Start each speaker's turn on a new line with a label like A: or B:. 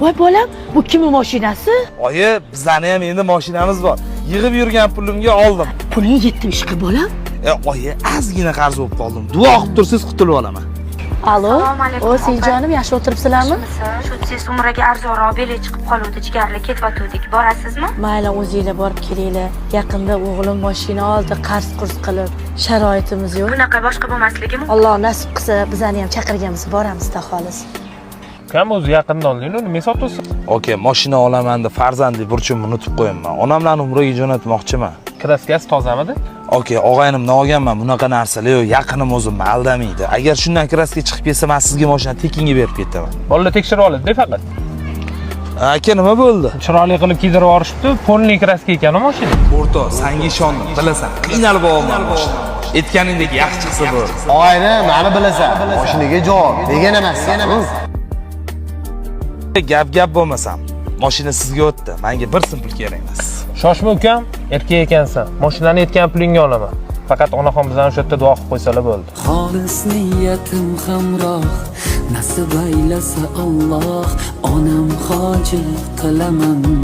A: Voy bolam, bu kimning mashinasi?
B: Oyi, bizlarning ham endi mashinamiz bor. Yig'ib yurgan pulimga oldim.
A: Puling yetmish qil bolam.
B: Oyi, ozgina qarz bo'lib qoldim. Duo qilib tursiz, qutulib olaman.
A: Alo, o Seyjonim, yaxshi o'tiribsizlarmi?
C: Shu siz umraga arzonroq bilet chiqib qoluvdi, jigarli ketayotgandik. Borasizmi?
A: Mayli, o'zingizlar borib kelinglar. Yaqinda o'g'lim mashina oldi, qarz qilib. Sharoitimiz yo'q.
C: Bunaqa boshqa bo'lmasligi mumkin.
A: Alloh nasib qilsa, bizani ham chaqirganmiz, boramiz da xolis.
D: Kam o'zi yaqinda olding, nima sotasiz?
B: Oke, mashina olaman deb farzandlik burchimni unutib qo'yaman. Onamlarni umraga jo'natmoqchiman.
D: Kraskasi tozamidi?
B: Oke, og'aynimdan olganman, bunaqa narsalar yo'q, yaqinim o'zimni aldamaydi. Agar shundan kraska chiqib ketsa, men sizga mashina tekinga berib ketaman.
D: Bolalar tekshirib oladi faqat.
B: Aka, nima bo'ldi?
D: Chiroyli qilib kiydirib yuborishibdi, polniy kraska ekan mashina.
B: O'rto, senga ishondim, bilasan. Qiynalib olman mashina. Aytganingdek yaxshi chiqsa bo'ldi.
E: Og'ayni, meni bilasan. Mashinaga javob degan emassan.
B: Gap bo'lmasam, mashina sizga o'tdi. Menga bir simpul kerak emas.
D: Shoshma ukam, erkak ekansan. Mashinani aytgan pulingga olaman. Faqat onaxon bizdan o'sha yerda duo qilib qo'ysalar bo'ldi.
F: Xolis niyatim hamroh, nasib aylasa Alloh, onam hoji qilaman.